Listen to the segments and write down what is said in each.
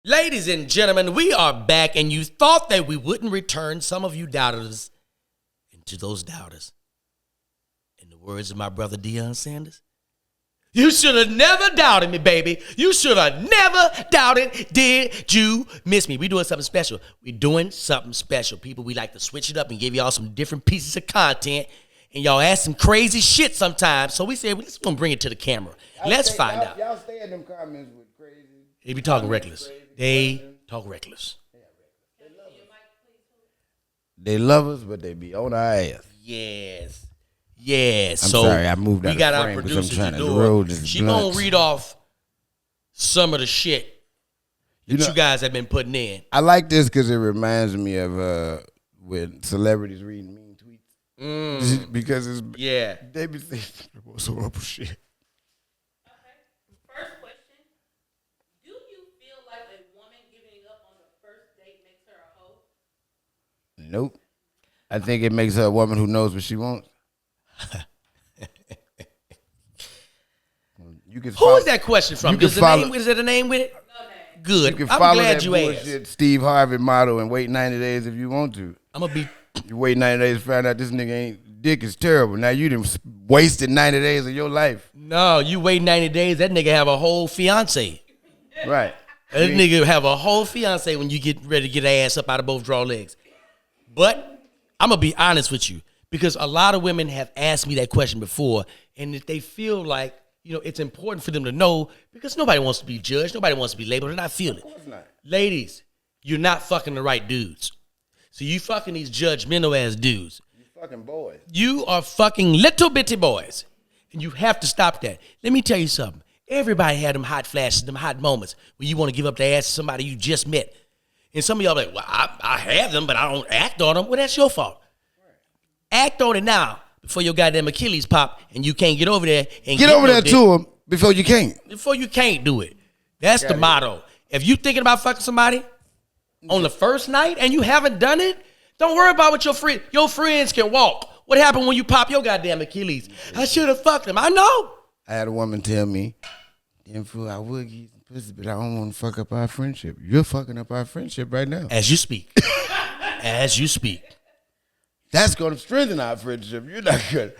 Ladies and gentlemen, we are back, and you thought that we wouldn't return some of you doubters into those doubters. In the words of my brother Deion Sanders, you should have never doubted me, baby. You should have never doubted. Did you miss me? We're doing something special. We're doing something special. People, we like to switch it up and give y'all some different pieces of content. And y'all ask some crazy shit sometimes. So we said, well, let's gonna bring it to the camera. Let's find out. Y'all stay in them comments with crazy. They be talking reckless. They talk reckless. They love us, but they be on our ass. Yes. Yes. I'm so sorry, I moved out we got of our frame producer because I'm trying to Jador. roll this She blunt. gonna read off some of the shit that you guys have been putting in. I like this because it reminds me of when celebrities reading mean tweets. Because it's they be saying the most horrible shit. Okay. First question. Do you feel like a woman giving up on the first date makes her a hoe? Nope. I think it makes her a woman who knows what she wants. Who is that question from? Is there a name with it? No name. Good. You can I'm follow glad that you bullshit asked. Steve Harvey motto and wait 90 days if you want to. I'm gonna be. You wait 90 days to find out this nigga ain't dick is terrible. Now you done wasted 90 days of your life. No, you wait 90 days. That nigga have a whole fiance. Right. That nigga have a whole fiance when you get ready to get ass up out of both draw legs. But I'm gonna be honest with you, because a lot of women have asked me that question before, and if they feel like, it's important for them to know, because nobody wants to be judged, nobody wants to be labeled, and I feel it. Of course not. Ladies, you're not fucking the right dudes. So you fucking these judgmental ass dudes. You fucking boys. You are fucking little bitty boys. And you have to stop that. Let me tell you something. Everybody had them hot flashes, them hot moments when you want to give up the ass to somebody you just met. And some of y'all are like, well, I have them, but I don't act on them. Well, that's your fault. Right. Act on it now before your goddamn Achilles pop and you can't get over there. And get over there to him before you can't. Before you can't do it. That's the motto. If you thinking about fucking somebody on the first night and you haven't done it, don't worry about what your friends can walk. What happened when you pop your goddamn Achilles? I should have fucked him. I know. I had a woman tell me, fool, I would get some pussy, but I don't want to fuck up our friendship. You're fucking up our friendship right now. As you speak. As you speak. That's going to strengthen our friendship. You're not good.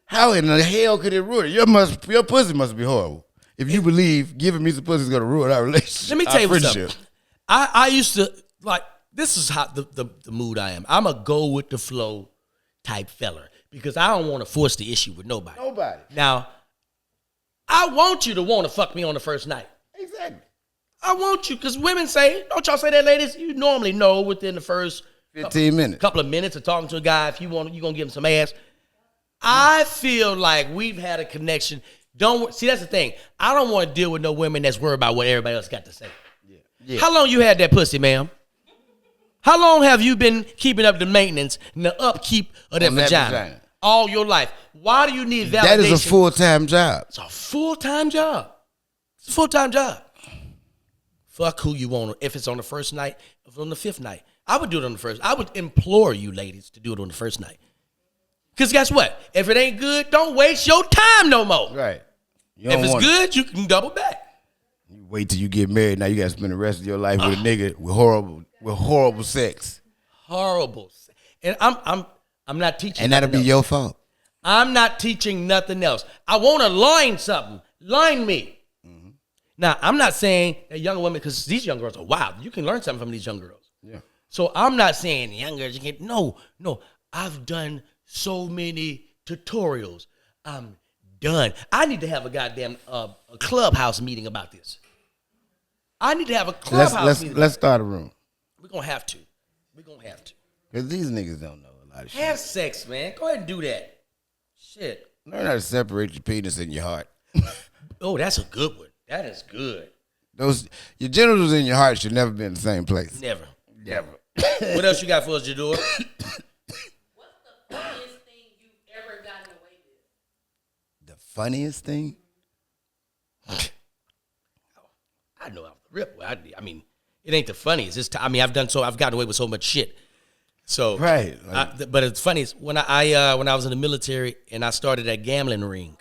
How in the hell could it ruin it? Your pussy must be horrible. If you believe giving me some pussy is going to ruin our relationship. Let me tell you something. I used to, this is how the mood I am. I'm a go with the flow type fella because I don't want to force the issue with nobody. Nobody. Now, I want you to want to fuck me on the first night. Exactly. I want you, because women say, don't y'all say that, ladies? You normally know within the first 15 minutes. Couple of minutes of talking to a guy, if you're going to give him some ass. I feel like we've had a connection. See, that's the thing. I don't want to deal with no women that's worried about what everybody else got to say. Yeah. How long you had that pussy, ma'am? How long have you been keeping up the maintenance and the upkeep of that vagina? All your life. Why do you need validation? That is a full-time job. It's a full-time job. It's a full-time job. Fuck who you want. If it's on the first night, if it's on the fifth night. I would do it on the first. I would implore you ladies to do it on the first night. Because guess what? If it ain't good, don't waste your time no more. Right. If it's good, you can double back. You wait till you get married. Now you got to spend the rest of your life with a nigga with horrible sex. Horrible. And I'm not teaching. And that'll be your fault. I'm not teaching nothing else. I want to learn something. Learn me. Mm-hmm. Now, I'm not saying that young women, because these young girls are wild. You can learn something from these young girls. Yeah. So I'm not saying young girls, you can't. No. I've done so many tutorials. I'm done. I need to have a goddamn a clubhouse meeting about this. I need to have a clubhouse meeting. Let's start a room. We're going to have to. Because these niggas don't know a lot of shit. Have sex, man. Go ahead and do that. Shit. Learn how to separate your penis and your heart. Oh, that's a good one. That is good. Your genitals and your heart should never be in the same place. Never. What else you got for us, Jador? What's the funniest thing you've ever gotten away with? The funniest thing? I know off the rip. I mean, it ain't the funniest. I've gotten away with so much shit. So right. But it's funny is when I was in the military and I started that gambling ring.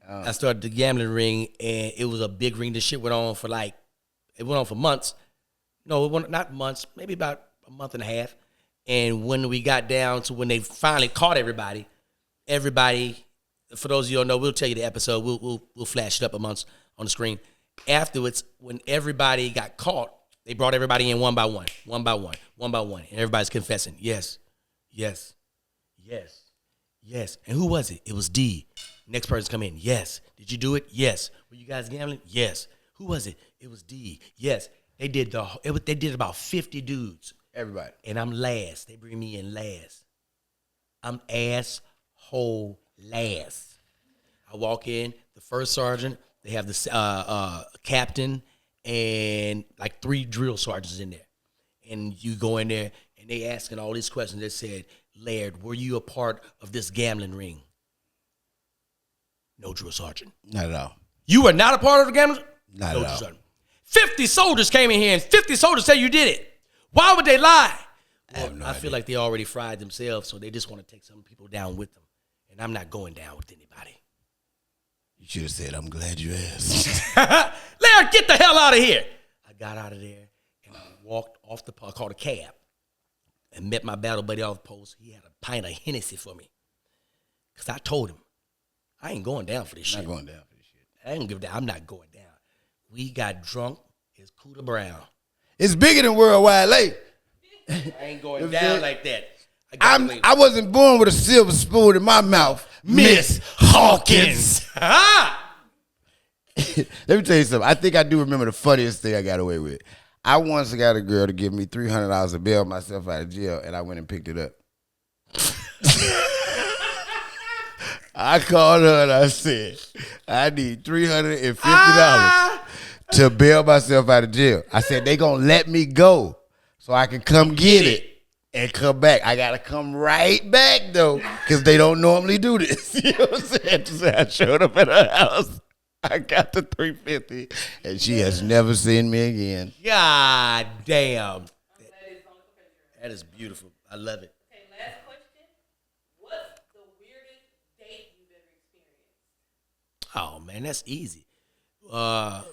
I started the gambling ring and it was a big ring. This shit went on for months. not months, maybe about a month and a half. And when we got down to when they finally caught everybody, for those of you who don't know, we'll tell you the episode. We'll flash it up on the screen. Afterwards, when everybody got caught, they brought everybody in one by one, and everybody's confessing. Yes. And who was it? It was D. Next person come in. Yes. Did you do it? Yes. Were you guys gambling? Yes. Who was it? It was D. Yes. They did about 50 dudes. Everybody. And I'm last. They bring me in last. I'm asshole last. I walk in, the first sergeant, they have the captain and like 3 drill sergeants in there. And you go in there and they asking all these questions. They said, Laird, were you a part of this gambling ring? No, drill sergeant. Not at all. You were not a part of the gambling? Not no, at all. Sergeant. 50 soldiers came in here and 50 soldiers say you did it. Why would they lie? Well, I feel like they already fried themselves, so they just want to take some people down with them. And I'm not going down with anybody. You should have said, I'm glad you asked. Larry, get the hell out of here. I got out of there, and I walked off the park, called a cab, and met my battle buddy off the post. He had a pint of Hennessy for me. Because I told him, I ain't going down for this shit. Not going down for this shit. I ain't give a damn. I'm not going down. We got drunk as Cooter Brown. It's bigger than Worldwide Lake. I ain't going down like that. I wasn't born with a silver spoon in my mouth, Miss Hawkins. Let me tell you something. I think I do remember the funniest thing I got away with. I once got a girl to give me $300 to bail myself out of jail, and I went and picked it up. I called her and I said, I need $350 to bail myself out of jail. I said, they going to let me go so I can come get it and come back. I got to come right back, though, because they don't normally do this. You know what I'm saying? So I showed up at her house. I got the $350, and she has never seen me again. God damn. That is beautiful. I love it. Okay, last question. What's the weirdest date you've ever experienced? Oh, man, that's easy.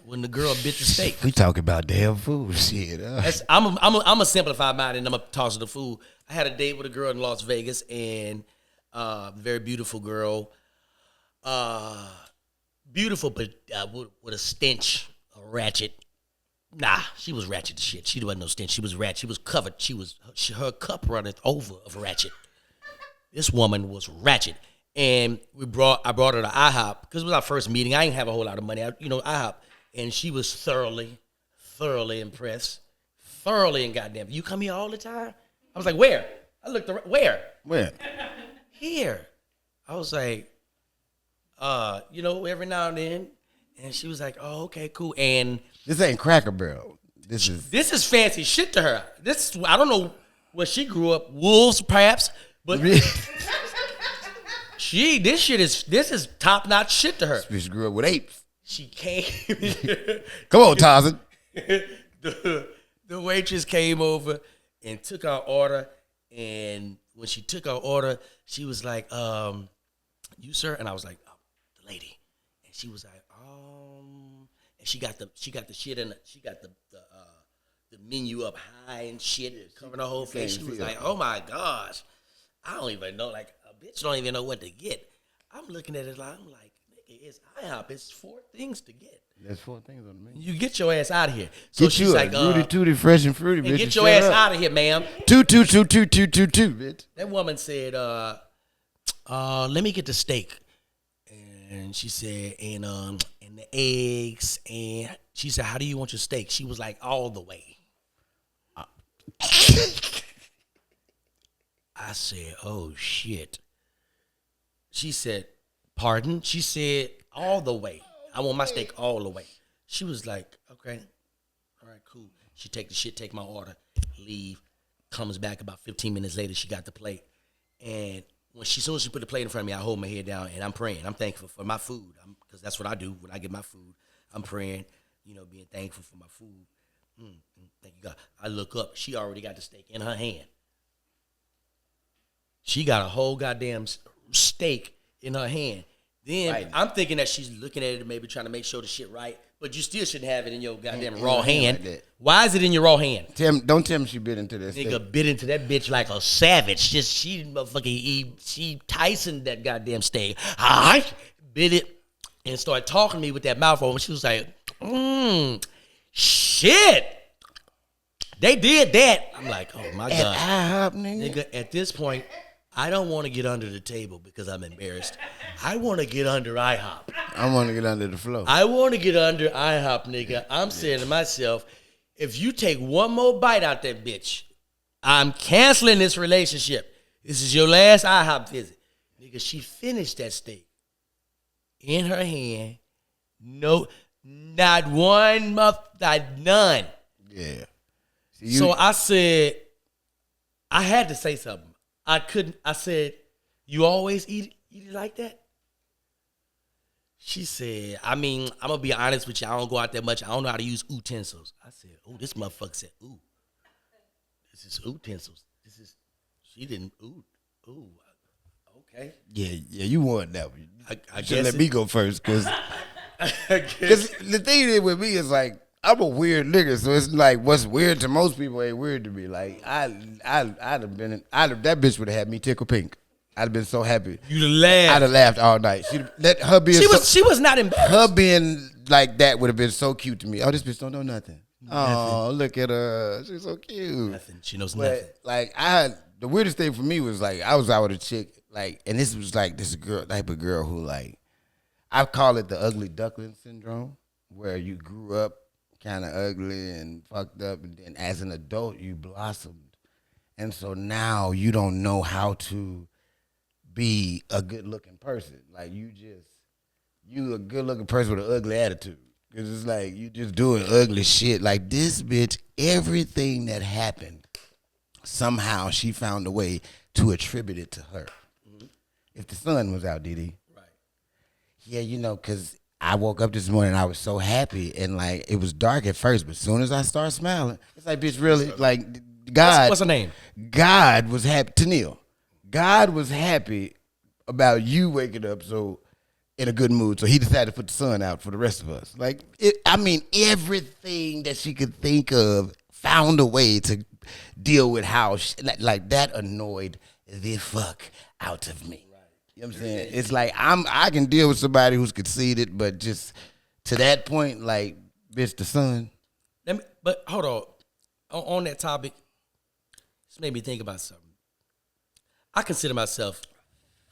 When the girl bit the steak. We talking about damn food shit. I'm gonna simplify mine and I'm gonna toss it to food. I had a date with a girl in Las Vegas, and very beautiful girl. Beautiful, but with a stench, a ratchet. Nah, she was ratchet as shit. She wasn't no stench. She was ratchet. She was covered. Her cup runneth over of ratchet. This woman was ratchet. And I brought her to IHOP because it was our first meeting. I didn't have a whole lot of money. IHOP. And she was thoroughly impressed. Thoroughly and goddamn. You come here all the time? I was like, where? I looked around. Where? Here. I was like, every now and then. And she was like, oh, okay, cool. And this ain't Cracker Barrel. This is fancy shit to her. I don't know where she grew up. Wolves, perhaps. But this is top-notch shit to her. She grew up with apes. She came. Come on, Tarzan. The waitress came over and took our order. And when she took our order, she was like, you, sir? And I was like, oh, the lady. And she was like, and she got the shit in it. She got the menu up high and shit, covering her whole face. She was like, oh my gosh. I don't even know, like, a bitch don't even know what to get. I'm looking at it like, nigga, it's IHOP. It's 4 things to get. There's 4 things on the menu. You get your ass out of here. So get she's you like, Rudy Tooty, fresh and fruity, bitch. Get your ass out of here, ma'am. 2, bitch. That woman said, let me get the steak. And she said, and the eggs. And she said, how do you want your steak? She was like, all the way. I said, oh, shit. She said, pardon? She said, all the way. I want my steak all the way. She was like, okay. All right, cool. She take the shit, take my order, leave. Comes back about 15 minutes later. She got the plate. And as soon as she put the plate in front of me, I hold my head down and I'm praying. I'm thankful for my food because that's what I do when I get my food. I'm praying, being thankful for my food. Thank you, God. I look up. She already got the steak in her hand. She got a whole goddamn steak in her hand. Then I'm thinking that she's looking at it and maybe trying to make sure the shit right. But you still shouldn't have it in your goddamn raw hand. Like that. Why is it in your raw hand? Don't tell me she bit into this. Nigga bit into that bitch like a savage. She motherfucking she Tyson that goddamn steak. I bit it and started talking to me with that mouth open. She was like, shit. They did that. I'm like, oh my God. IHOP, nigga. Nigga, at this point, I don't want to get under the table because I'm embarrassed. I want to get under IHOP. I want to get under the floor. I want to get under IHOP, nigga. I'm saying to myself, if you take one more bite out that bitch, I'm canceling this relationship. This is your last IHOP visit. Nigga, she finished that steak in her hand. No, not one not none. Yeah. So I said, I had to say something. I couldn't. I said, you always eat it like that? She said, I mean, I'm going to be honest with you. I don't go out that much. I don't know how to use utensils. I said, oh, this motherfucker said, ooh. This is utensils. She didn't, ooh, okay. Yeah, you want that one. I Should guess let me go first, because the thing is with me is like, I'm a weird nigga, so it's like what's weird to most people ain't weird to me. Like I'd have been, that bitch would have had me tickle pink. I'd have been so happy. You'd have laughed. I'd have laughed all night. She was not embarrassed. Her being like that would have been so cute to me. Oh, this bitch don't know nothing. Oh, look at her. She's so cute. Nothing. She knows But nothing. like the weirdest thing for me was like I was out with a chick, like, and this was like this girl type of girl who like I call it the ugly duckling syndrome, where you grew up kind of ugly and fucked up, and then as an adult you blossomed, and so now you don't know how to be a good looking person. Like you a good looking person with an ugly attitude, because it's like you just doing ugly shit. Like this bitch, everything that happened, somehow she found a way to attribute it to her. Mm-hmm. If the sun was out, Didi, right? Yeah, because I woke up this morning and I was so happy, and like it was dark at first, but as soon as I start smiling, it's like, bitch, really, like God. What's her name? God was happy. Tanil. God was happy about you waking up so in a good mood, so he decided to put the sun out for the rest of us. Like, everything that she could think of found a way to deal with how like that annoyed the fuck out of me. You know what I'm saying? It's like I can deal with somebody who's conceited, but just to that point, like, bitch, the sun. But hold on that topic, this made me think about something. I consider myself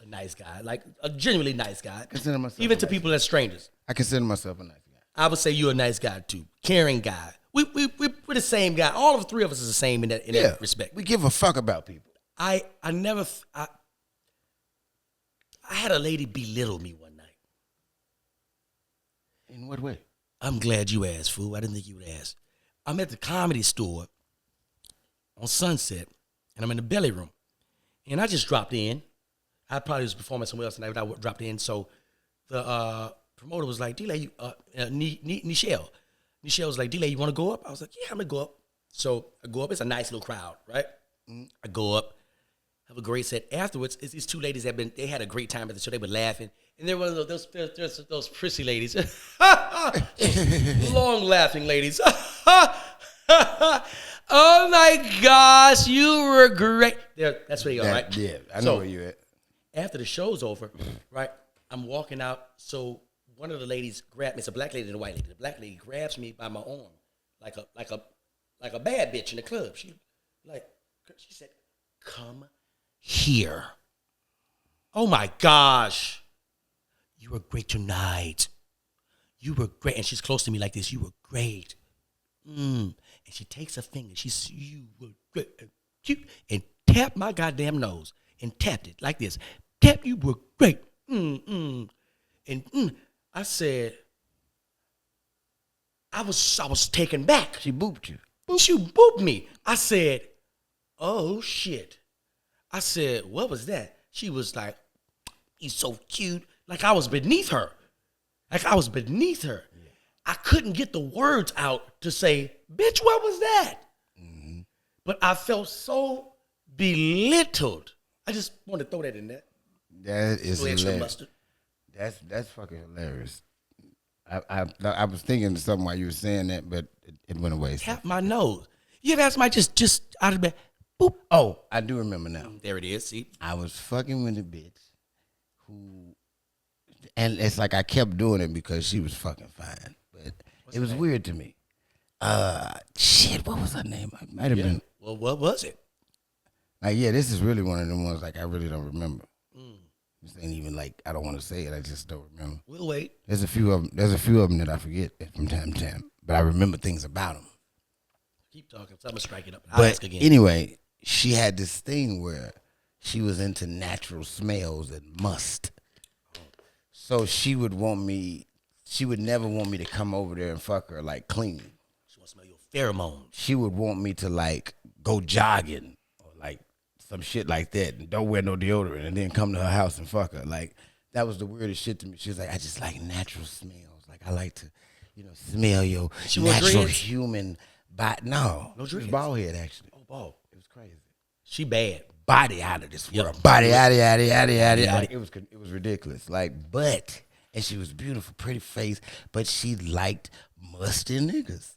a nice guy, like a genuinely nice guy. Consider myself even to people that's strangers. I consider myself a nice guy. I would say you're a nice guy too, caring guy. We're the same guy. All of the three of us is the same in that respect. We give a fuck about people. I had a lady belittle me one night. In what way? I'm glad you asked, fool. I didn't think you would ask. I'm at the Comedy Store on Sunset, and I'm in the belly room. And I just dropped in. I probably was performing somewhere else tonight, but I dropped in. So the promoter was like, D-Lay, Nichelle. Nichelle was like, D-Lay, you want to go up? I was like, yeah, I'm going to go up. So I go up. It's a nice little crowd, right? Mm-hmm. I go up, have a great set. Afterwards, it's these two ladies they had a great time at the show. They were laughing. And they're one of those prissy ladies. Long laughing ladies. Oh my gosh, you were great. That's where you are, right? Yeah, I know where you're at. After the show's over, right, I'm walking out. So one of the ladies grabbed me. It's a black lady and a white lady. The black lady grabs me by my arm, like a bad bitch in the club. She said, "Come here." Oh my gosh, you were great tonight. You were great, and she's close to me like this. You were great. And she takes her finger. She says, "You were great," and tapped my goddamn nose and tapped it like this. Tap, you were great. And I said, I was taken back. She booped you. She booped me. I said, oh shit. I said, what was that? She was like, he's so cute. Like I was beneath her. Yeah. I couldn't get the words out to say, bitch, what was that? Mm-hmm. But I felt so belittled. I just want to throw that in there. That is extra hilarious. mustard. That's fucking hilarious. I was thinking of something while you were saying that, but it went away. Tap my nose. You ever had somebody just out of bed? Boop. Oh, I do remember now. There it is. See? I was fucking with a bitch who, and it's like I kept doing it because she was fucking fine, but it was weird to me. Shit, what was her name? It might have been. Well, what was it? Like, yeah, this is really one of them ones like I really don't remember. This ain't even like I don't want to say it. I just don't remember. We'll wait. There's a few of them that I forget from time to time, but I remember things about them. Keep talking. So I'm gonna strike it up. I'll ask But again. anyway, she had this thing where she was into natural smells and must. So she would never want me to come over there and fuck her like clean. She want to smell your pheromones. She would want me to like go jogging or like some shit like that and don't wear no deodorant and then come to her house and fuck her. Like that was the weirdest shit to me. She was like, I just like natural smells. Like I like to, smell your natural human body. No dreads. She was bald head actually. Oh, bald. It was crazy. She bad. Body out of this world. Yep. Body out. Right. It was ridiculous. Like, and she was beautiful, pretty face, but she liked musty niggas.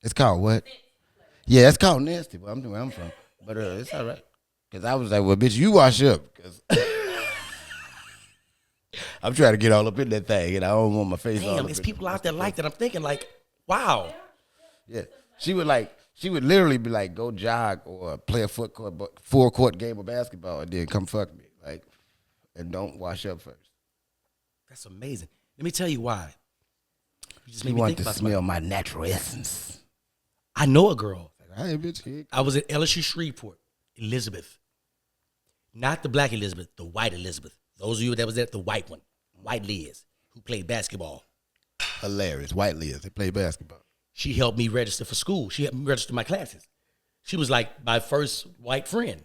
It's called what? Yeah, it's called nasty, but I'm where I'm from. But it's all right. Because I was like, well, bitch, you wash up. Because I'm trying to get all up in that thing, and I don't want my face all Damn, up it's in people out there like that. I'm thinking like, wow. Yeah. She would literally be like, go jog or play a full court game of basketball and then come fuck me. Like, and don't wash up first. That's amazing. Let me tell you why. You just You made me want think to about smell something. my natural essence. I know a girl. Hey, bitch. Here. I was at LSU Shreveport, Elizabeth. Not the black Elizabeth, the white Elizabeth. Those of you that was at the white one, white Liz, who played basketball. Hilarious. White Liz. They play basketball. She helped me register for school. She helped me register my classes. She was like my first white friend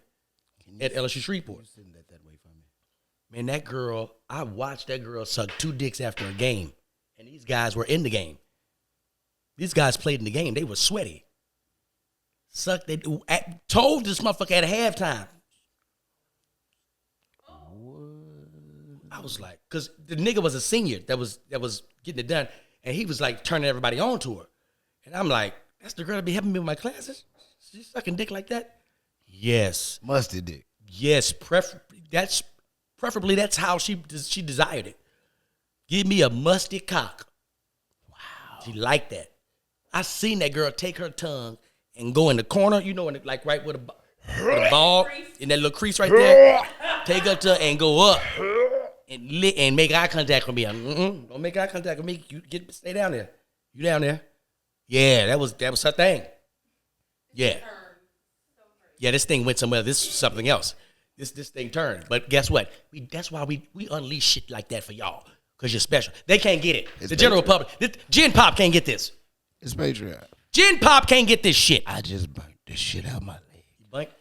at LSU Shreveport. Send that way for me. Man, that girl, I watched that girl suck 2 dicks after a game. And these guys were in the game. These guys played in the game. They were sweaty. Told this motherfucker at halftime. I was like, because the nigga was a senior that was getting it done. And he was like turning everybody on to her. And I'm like, that's the girl that be helping me with my classes? She's sucking dick like that? Yes. Musty dick. Yes. Preferably that's how she desired it. Give me a musty cock. Wow. She liked that. I seen that girl take her tongue and go in the corner, like right with a ball, in that little crease right there. Take her tongue and go up and make eye contact with me. Don't make eye contact with me. Stay down there. You down there? Yeah, that was her thing. Yeah. Yeah, this thing went somewhere. This is something else. This thing turned. But guess what? That's why we unleash shit like that for y'all. Because you're special. They can't get it. It's the general Patreon. public. Gen Pop can't get this. It's Patreon. Gen Pop can't get this shit. I just burnt this shit out my leg. Like,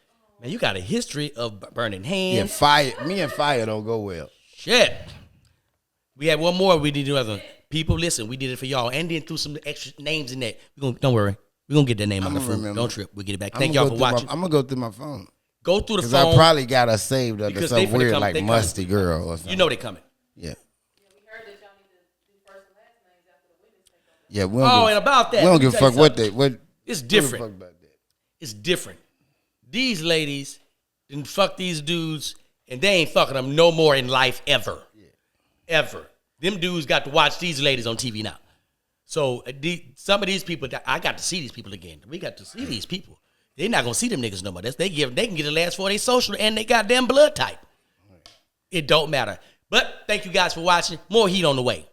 man, you got a history of burning Yeah, hands. me and fire don't go well. Shit. We had one more we need to do. Other people, listen, we did it for y'all. And then threw some extra names in there. Don't worry. We're going to get that name on the phone. remember. Don't trip. We'll get it back. Thank y'all for watching. I'm going to go through my phone. Go through the Because phone. I probably got her saved under Because they some finna weird come- like they coming. musty girl or something. You know they coming. Yeah. We heard that y'all need to do first and last names after the women's take over. Yeah, we don't And about that. we don't let me give a tell fuck you what something. Who It's give a different. fuck about that? It's different. These ladies didn't fuck these dudes, and they ain't fucking them no more in life ever. Yeah. Ever. Them dudes got to watch these ladies on TV now. So some of these people, I got to see these people again. We got to see these people. They're not gonna see them niggas no more. They can get the last 4 days social and they goddamn blood type. It don't matter. But thank you guys for watching. More heat on the way.